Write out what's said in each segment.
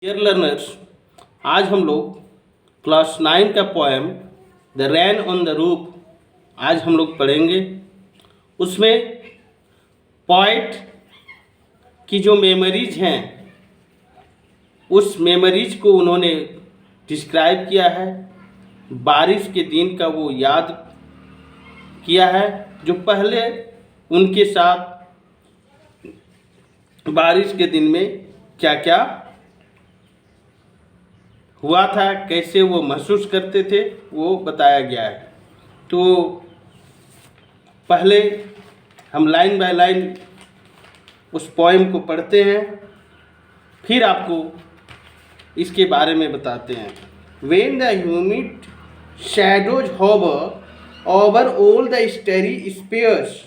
Dear learners, आज हम लोग क्लास 9 का poem the rain on the roof आज हम लोग पढ़ेंगे। उसमें पोएट की जो मेमोरीज हैं उस मेमोरीज को उन्होंने डिस्क्राइब किया है। बारिश के दिन का वो याद किया है जो पहले उनके साथ बारिश के दिन में क्या क्या हुआ था, कैसे वो महसूस करते थे, वो बताया गया है। तो पहले हम लाइन बाय लाइन उस पोएम को पढ़ते हैं, फिर आपको इसके बारे में बताते हैं। When the humid shadows hover over all the starry spheres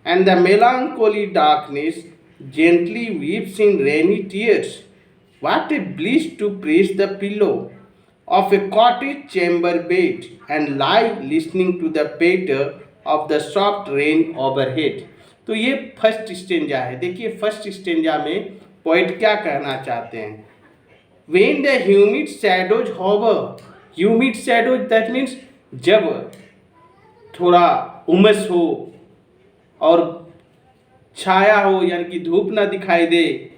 and the melancholy darkness gently weeps in rainy tears, what a bliss to press the pillow of a cottage chamber bed and lie listening to the patter of the soft rain overhead। तो ये first stanza है। देखिए first stanza में poet क्या कहना चाहते हैं। When the humid shadows hover, humid shadows that means जब थोड़ा उमस हो और छाया हो, यानी कि धूप ना दिखाई दे।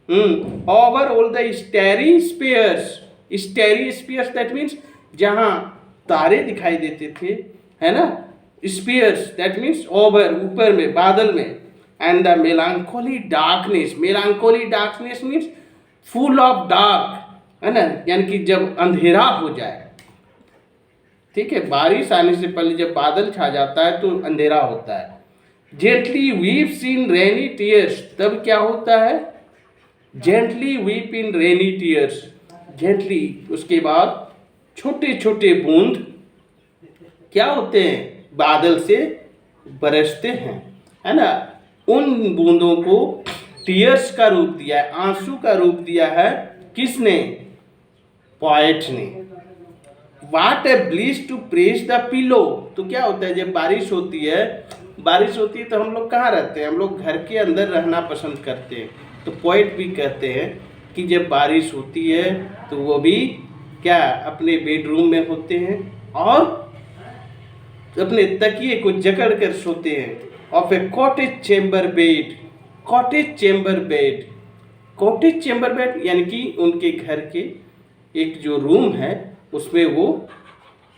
Over all the starry spheres that means जहाँ तारे दिखाई देते थे, है ना। स्पीयर्स दैट मीन्स ओवर, ऊपर में, बादल में। And the melancholy darkness means full of dark, है ना, यानी कि जब अंधेरा हो जाए। ठीक है, बारिश आने से पहले जब बादल छा जाता है तो अंधेरा होता है। जेंटली वीप्स इन रेनी टीयर्स, तब क्या होता है, जेंटली वीप इन रेनी टीयर्स, जेंटली, उसके बाद छोटे छोटे बूंद क्या होते हैं, बादल से बरसते हैं, है ना। उन बूंदों को टीयर्स का रूप दिया है, आंसू का रूप दिया है। किसने, पोएट ने। What a bliss to press the pillow, तो क्या होता है जब बारिश होती है तो हम लोग कहाँ रहते हैं, हम लोग घर के अंदर रहना पसंद करते हैं। तो पोएट भी कहते हैं कि जब बारिश होती है तो वो भी क्या, अपने बेडरूम में होते हैं और अपने तकिए को जकड़ कर सोते हैं। Of A cottage chamber bed यानी कि उनके घर के एक जो रूम है उसमें वो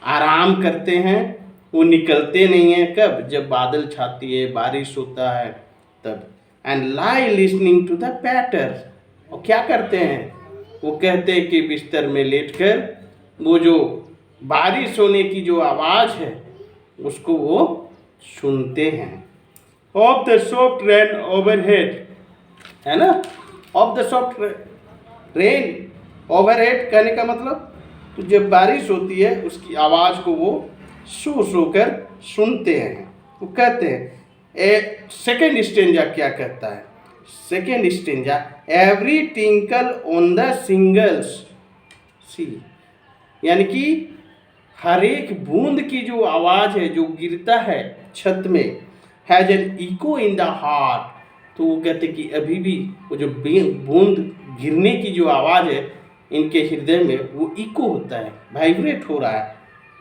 आराम करते हैं। वो निकलते नहीं हैं, कब, जब बादल छाती है, बारिश होता है तब। And lie listening to the patter, और क्या करते हैं, वो कहते हैं कि बिस्तर में लेटकर वो जो बारिश होने की जो आवाज़ है उसको वो सुनते हैं। Of the soft rain overhead, है ना। Of the soft rain overhead कहने का मतलब, तो जब बारिश होती है उसकी आवाज़ को वो सो कर सुनते हैं। वो कहते हैं सेकेंड स्टेंजा क्या कहता है, second stanza, every tinkle on the shingles see, यानी कि हर एक बूंद की जो आवाज़ है जो गिरता है छत में, has an echo in the heart. तो वो कहते कि अभी भी वो जो बूंद गिरने की जो आवाज़ है इनके हृदय में वो इको होता है, वाइब्रेट हो रहा है,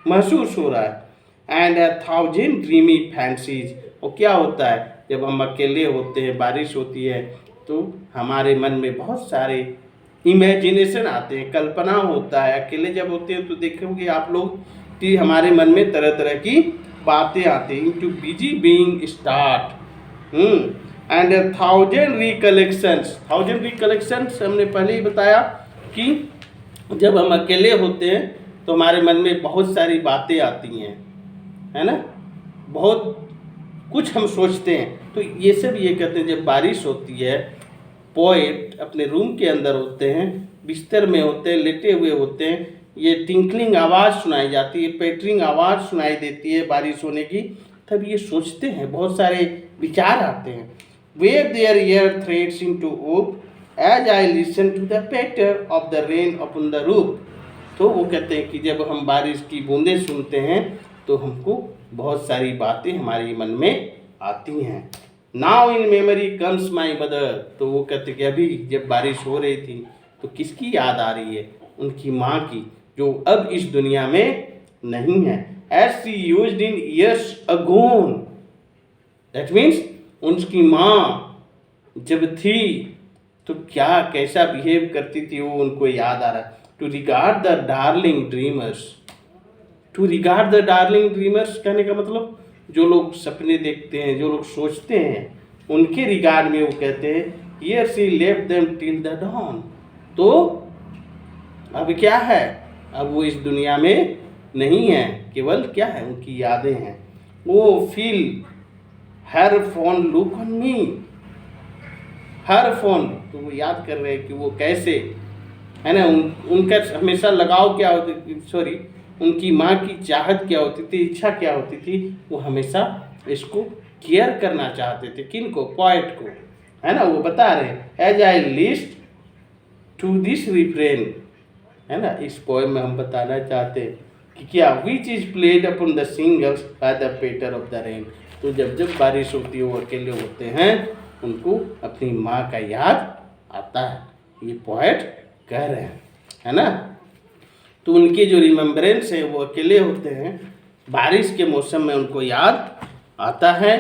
महसूस हो रहा है। And a thousand dreamy fancies, और क्या होता है जब हम अकेले होते हैं, बारिश होती है तो हमारे मन में बहुत सारे इमेजिनेशन आते हैं, कल्पना होता है। अकेले जब होते हैं तो देखोगे आप लोग कि हमारे मन में तरह तरह की बातें आती हैं। Into busy being start and thousand recollections हमने पहले ही बताया कि जब हम अकेले होते हैं तो हमारे मन में बहुत सारी बातें आती हैं, है ना, बहुत कुछ हम सोचते हैं। तो ये सब ये कहते हैं जब बारिश होती है, पोएट अपने रूम के अंदर होते हैं, बिस्तर में होते हैं, लेटे हुए होते हैं, ये टिंकलिंग आवाज़ सुनाई जाती है, पैटरिंग आवाज़ सुनाई देती है बारिश होने की, तब ये सोचते हैं, बहुत सारे विचार आते हैं। Weave their airy threads into woof as I listen to the patter of the rain upon the roof. तो वो कहते हैं कि जब हम बारिश की बूंदें सुनते हैं तो हमको बहुत सारी बातें हमारे मन में आती हैं। Now in memory comes my mother, तो वो कहते कि अभी जब बारिश हो रही थी तो किसकी याद आ रही है? उनकी माँ की, जो अब इस दुनिया में नहीं है। As she used in years ago, that means उनकी माँ जब थी तो क्या कैसा बिहेव करती थी वो उनको याद आ रहा है। To regard the darling dreamers, to regard the darling dreamers कहने का मतलब जो लोग सपने देखते हैं, जो लोग सोचते हैं, उनके रिगार्ड में वो कहते हैं here she left them till the dawn. तो अब क्या है, अब वो इस दुनिया में नहीं है, केवल क्या है, उनकी यादें हैं। वो feel her phone look on me, her phone, तो वो याद कर रहे हैं कि वो कैसे है ना, उनका हमेशा लगाव क्या होती, सॉरी, उनकी माँ की चाहत क्या होती थी, इच्छा क्या होती थी, वो हमेशा इसको केयर करना चाहते थे। किन को? पोएट को, है ना। वो बता रहे हैं as I listen to this refrain, है ना। इस पोएम में हम बताना चाहते हैं कि क्या which is played upon the shingles by the patter of the rain. तो जब जब बारिश होती है, वो अकेले होते हैं, उनको अपनी माँ का याद आता है, ये पोएट कह रहे हैं, है ना। तो उनके जो रिमेम्बरेंस है, वो अकेले होते हैं, बारिश के मौसम में उनको याद आता है,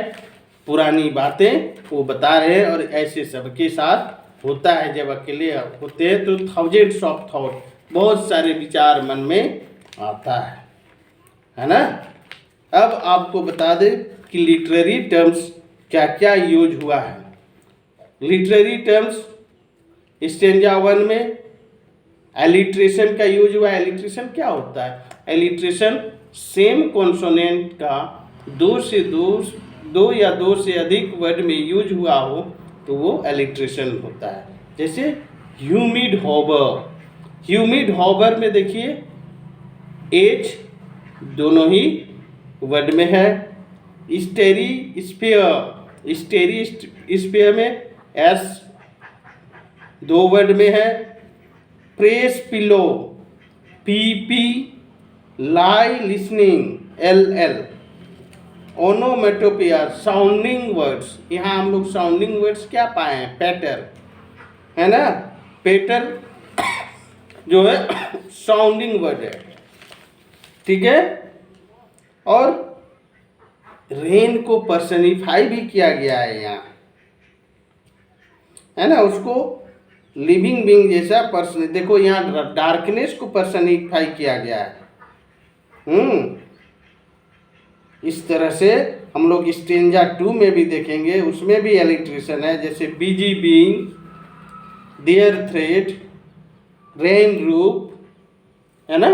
पुरानी बातें वो बता रहे हैं। और ऐसे सबके साथ होता है, जब अकेले होते हैं तो थाउजेंड्स ऑफ थॉट, बहुत सारे विचार मन में आता है ना। अब आपको बता दें कि लिटरेरी टर्म्स क्या क्या यूज हुआ है। लिटरेरी टर्म्स स्टेंजा 1 में एलिट्रेशन का यूज हुआ। एलिट्रेशन क्या होता है? एलिट्रेशन सेम कॉन्सोनेंट का दो या दो से अधिक वर्ड में यूज हुआ हो तो वो एलिट्रेशन होता है। जैसे ह्यूमिड हॉबर, ह्यूमिड हॉबर में देखिए एच दोनों ही वर्ड में है। स्टेरी स्पेयर, स्टेरी स्पेयर में एस दो वर्ड में है। Press pillow, PP, lie listening, L. Onomatopoeia sounding words, यहाँ हम लोग साउंडिंग वर्ड्स क्या पाए हैं? पैटर, है ना। पैटर जो है साउंडिंग वर्ड है, ठीक है। और रेन को पर्सनिफाई भी किया गया है यहाँ, है ना। उसको लिविंग बीइंग जैसा पर्सन, देखो यहाँ डार्कनेस को पर्सनिफाई किया गया है। इस तरह से हम लोग स्टेंजा 2 में भी देखेंगे, उसमें भी एलिट्रेशन है। जैसे busy being, dear thread, rain roof, है ना,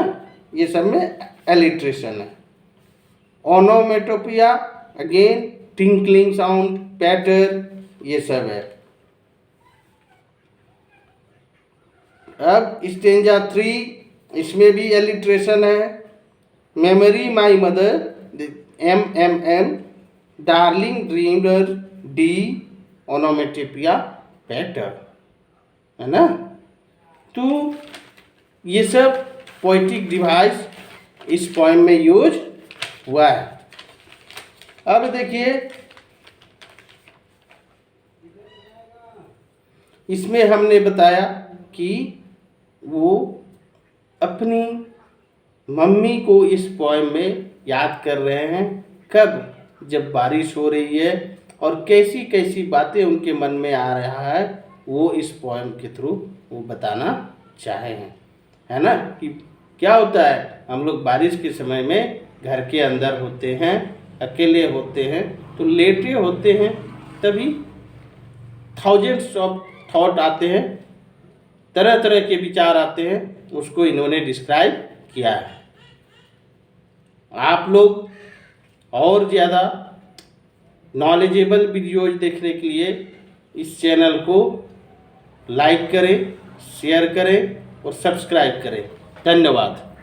ये सब में एलिट्रेशन है। Onomatopoeia again tinkling sound, patter, ये सब है। अब स्टेंजा 3, इसमें भी एलिट्रेशन है। Memory my mother, MMM, darling dreamer, D, onomatopoeia, patter, है ना। तो ये सब पोइटिक डिवाइस इस पोएम में यूज हुआ है। अब देखिए इसमें हमने बताया कि वो अपनी मम्मी को इस पोएम में याद कर रहे हैं। कब? जब बारिश हो रही है, और कैसी कैसी बातें उनके मन में आ रहा है, वो इस पोएम के थ्रू वो बताना चाहे हैं, है ना। कि क्या होता है, हम लोग बारिश के समय में घर के अंदर होते हैं, अकेले होते हैं, तो लेटे होते हैं, तभी थाउजेंड्स ऑफ थॉट आते हैं, तरह तरह के विचार आते हैं, उसको इन्होंने डिस्क्राइब किया है। आप लोग और ज़्यादा नॉलेजेबल वीडियोज देखने के लिए इस चैनल को लाइक करें, शेयर करें और सब्सक्राइब करें। धन्यवाद।